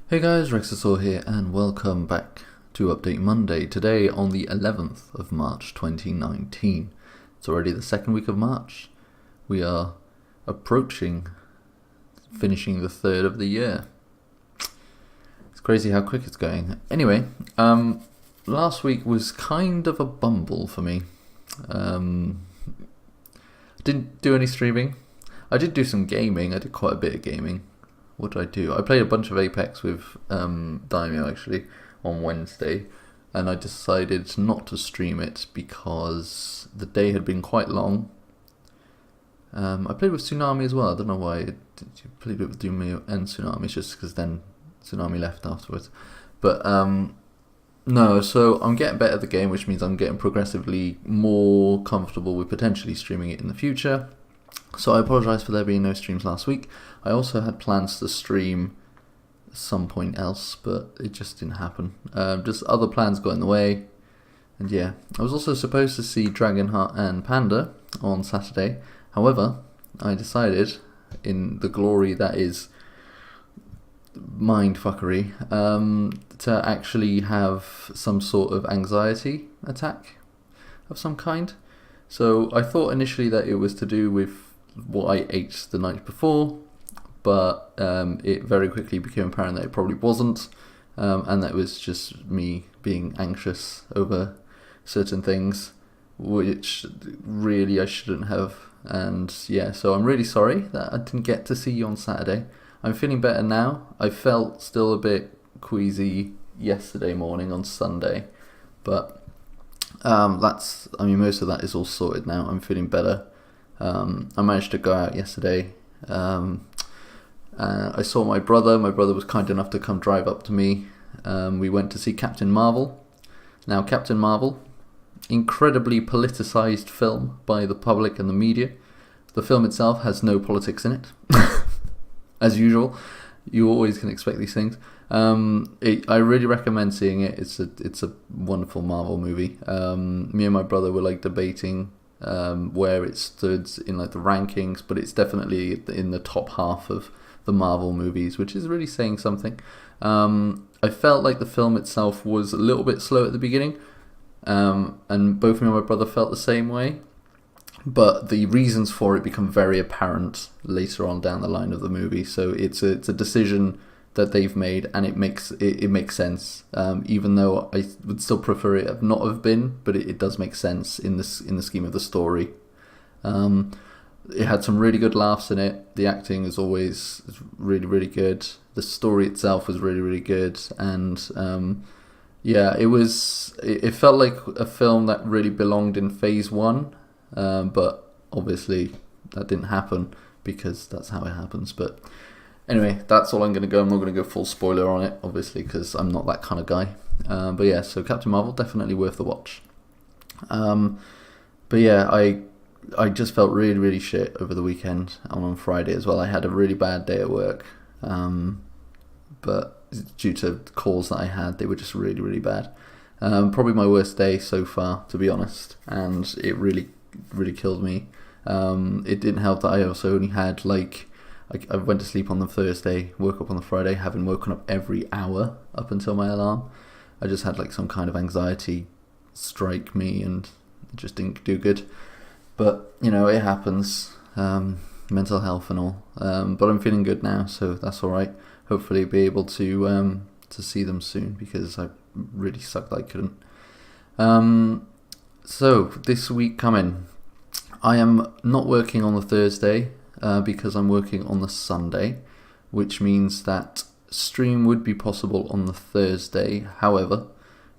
Hey guys, Rexasaur here and welcome back to Update Monday. Today on the 11th of March 2019. It's already the second week of March. We are approaching finishing the third of the year. It's crazy how quick it's going. Anyway, last week was kind of a bumble for me. Didn't do any streaming. I did do some gaming. I did quite a bit of gaming. What did I do? I played a bunch of Apex with Daimyo actually on Wednesday, and I decided not to stream it because the day had been quite long. I played with Tsunami as well. I don't know why I played with Daimyo and Tsunami. It's just because then Tsunami left afterwards. But no, so I'm getting better at the game, which means I'm getting progressively more comfortable with potentially streaming it in the future. So I apologise for there being no streams last week. I also had plans to stream some point else, but it just didn't happen. Just other plans got in the way. And yeah, I was also supposed to see Dragonheart and Panda on Saturday. However, I decided, in the glory that is mindfuckery, to actually have some sort of anxiety attack of some kind. So I thought initially that it was to do with what I ate the night before, but it very quickly became apparent that it probably wasn't, and that it was just me being anxious over certain things, which really I shouldn't have. And yeah, so I'm really sorry that I didn't get to see you on Saturday. I'm feeling better now. I felt still a bit queasy yesterday morning on Sunday, but most of that is all sorted now. I'm feeling better. I managed to go out yesterday. I saw my brother. My brother was kind enough to come drive up to me. We went to see Captain Marvel. Now, Captain Marvel, incredibly politicized film by the public and the media. The film itself has no politics in it, as usual. You always can expect these things. I really recommend seeing it. It's a wonderful Marvel movie. Me and my brother were debating where it stood in the rankings, but it's definitely in the top half of the Marvel movies, which is really saying something. I felt like the film itself was a little bit slow at the beginning, and both me and my brother felt the same way, but the reasons for it become very apparent later on down the line of the movie. So it's a decision that they've made, and it makes sense, even though I would still prefer it not have been, but it does make sense in the scheme of the story. It had some really good laughs in it. The acting is always really, really good. The story itself was really, really good, and yeah, it felt like a film that really belonged in Phase 1, but obviously that didn't happen because that's how it happens. But anyway, that's all I'm going to go. I'm not going to go full spoiler on it, obviously, because I'm not that kind of guy. But yeah, so Captain Marvel, definitely worth the watch. But yeah, I just felt really, really shit over the weekend and on Friday as well. I had a really bad day at work, but due to calls that I had, they were just really, really bad. Probably my worst day so far, to be honest, and it really, really killed me. It didn't help that I also only had I went to sleep on the Thursday, woke up on the Friday, having woken up every hour up until my alarm. I just had some kind of anxiety strike me, and it just didn't do good. But, it happens, mental health and all. But I'm feeling good now, so that's alright. Hopefully be able to see them soon, because I really sucked that I couldn't. So, this week coming, I am not working on the Thursday, because I'm working on the Sunday, which means that stream would be possible on the Thursday. However,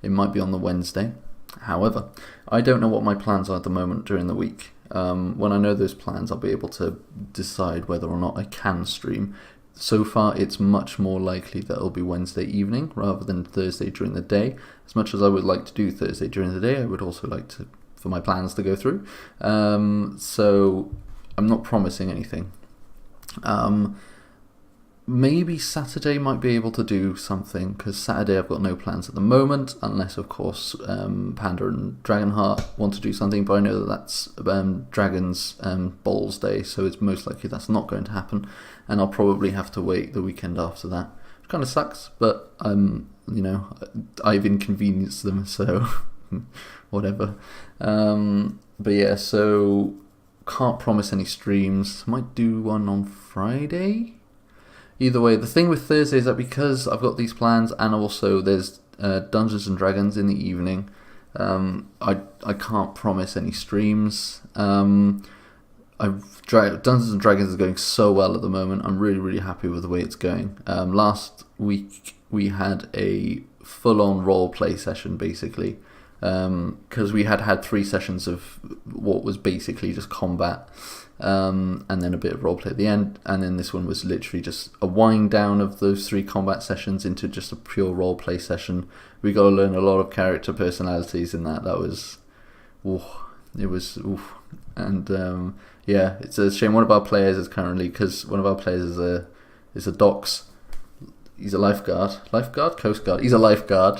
it might be on the Wednesday. However, I don't know what my plans are at the moment during the week. When I know those plans, I'll be able to decide whether or not I can stream. So far, it's much more likely that it'll be Wednesday evening rather than Thursday during the day. As much as I would like to do Thursday during the day, I would also like for my plans to go through. So I'm not promising anything. Maybe Saturday might be able to do something, because Saturday I've got no plans at the moment, unless of course Panda and Dragonheart want to do something, but I know that's Dragon's Balls Day, so it's most likely that's not going to happen, and I'll probably have to wait the weekend after that kind of sucks, but I've inconvenienced them, so whatever. But yeah, so can't promise any streams. Might do one on Friday. Either way, the thing with Thursday is that because I've got these plans, and also there's Dungeons and Dragons in the evening, I can't promise any streams. Dungeons and Dragons is going so well at the moment. I'm really, really happy with the way it's going. Last week we had a full-on role-play session, basically, because we had 3 sessions of what was basically just combat, and then a bit of roleplay at the end, and then this one was literally just a wind down of those 3 combat sessions into just a pure roleplay session. We got to learn a lot of character personalities in that. That was, and yeah, it's a shame. One of our players is currently, because one of our players is a docs. He's a lifeguard, coast guard. He's a lifeguard.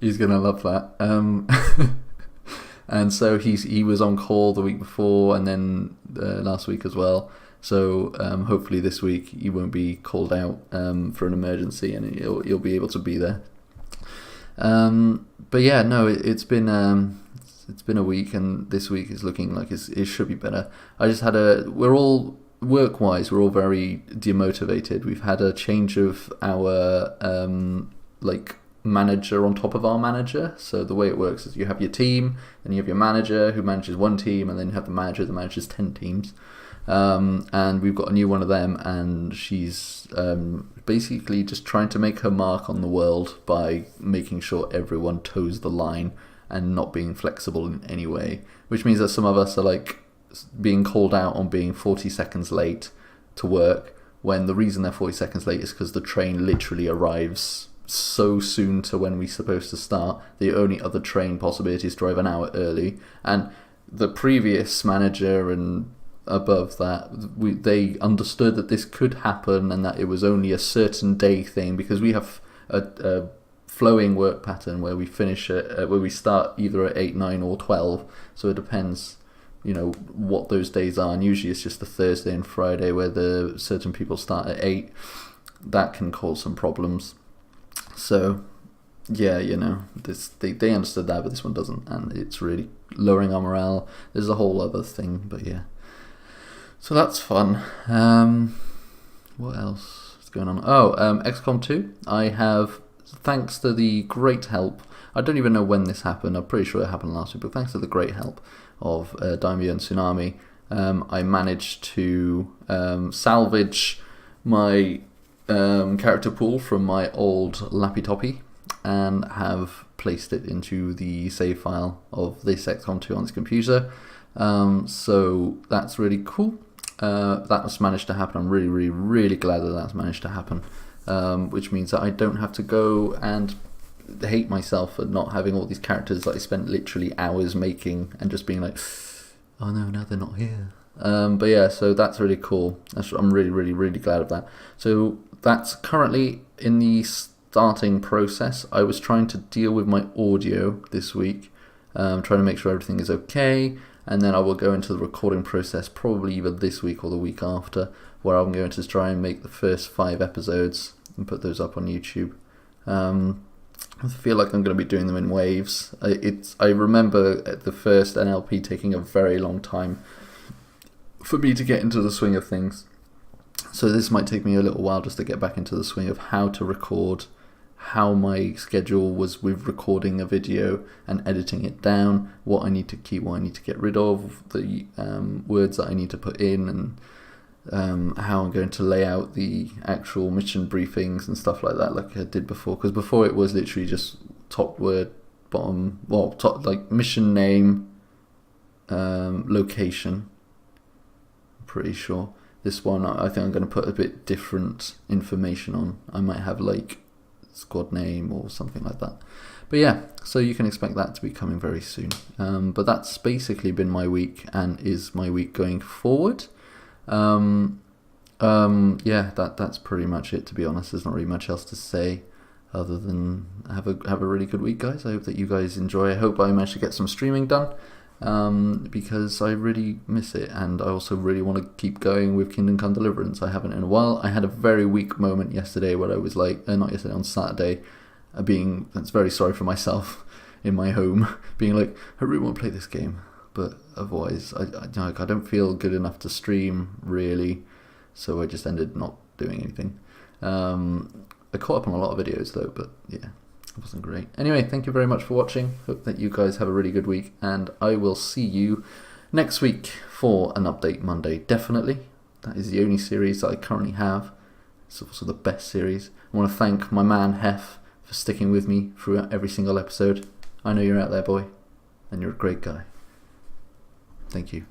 He's gonna love that. And so he was on call the week before, and then last week as well. So hopefully this week he won't be called out for an emergency, and he'll be able to be there. But yeah, no, it's been a week, and this week is looking like it should be better. I just had we're all work-wise, we're all very demotivated. We've had a change of our manager on top of our manager. So the way it works is you have your team, then you have your manager who manages one team, and then you have the manager that manages 10 teams. And we've got a new one of them, and she's basically just trying to make her mark on the world by making sure everyone toes the line and not being flexible in any way, which means that some of us are like being called out on being 40 seconds late to work, when the reason they're 40 seconds late is because the train literally arrives so soon to when we're supposed to start. The only other train possibility is to arrive an hour early, and the previous manager and above that, they understood that this could happen and that it was only a certain day thing, because we have a flowing work pattern where we finish where we start either at 8, 9 or 12, so it depends what those days are, and usually it's just the Thursday and Friday where the certain people start at 8. That can cause some problems. So yeah, they understood that, but this one doesn't, and it's really lowering our morale. There's a whole other thing, but yeah, so that's fun. What else is going on? XCOM 2, I have, thanks to the great help, I don't even know when this happened, I'm pretty sure it happened last week, but thanks to the great help of Daimyo and Tsunami, I managed to salvage my character pool from my old Lappy Toppy and have placed it into the save file of this XCOM 2 on this computer. So that's really cool. That's managed to happen. I'm really, really, really glad that that's managed to happen, which means that I don't have to go and hate myself for not having all these characters that I spent literally hours making and just being like, oh no, now they're not here. But yeah, so that's really cool. I'm really, really, really glad of that. So that's currently in the starting process. I was trying to deal with my audio this week, trying to make sure everything is okay, and then I will go into the recording process probably either this week or the week after, where I'm going to try and make the first 5 episodes and put those up on YouTube. I feel like I'm going to be doing them in waves. I remember the first NLP taking a very long time for me to get into the swing of things. So this might take me a little while just to get back into the swing of how to record, how my schedule was with recording a video and editing it down, what I need to keep, what I need to get rid of, the words that I need to put in, and how I'm going to lay out the actual mission briefings and stuff like that, like I did before. Because before it was literally just top word, bottom, well, top, like mission name, location. I'm pretty sure. This one, I think I'm going to put a bit different information on. I might have like squad name or something like that. But yeah, so you can expect that to be coming very soon. But that's basically been my week and is my week going forward. Yeah, that's pretty much it, to be honest. There's not really much else to say other than have a really good week, guys. I hope that you guys enjoy. I hope I managed to get some streaming done. because I really miss it, and I also really want to keep going with Kingdom Come Deliverance. I haven't in a while. I had a very weak moment yesterday where I was like, not yesterday, on Saturday, that's very sorry for myself in my home, being like, I really want to play this game, but otherwise I don't feel good enough to stream really, so I just ended not doing anything. I caught up on a lot of videos though, but yeah, it wasn't great. Anyway, thank you very much for watching. Hope that you guys have a really good week, and I will see you next week for an Update Monday. Definitely. That is the only series that I currently have. It's also the best series. I want to thank my man Hef for sticking with me throughout every single episode. I know you're out there, boy, and you're a great guy. Thank you.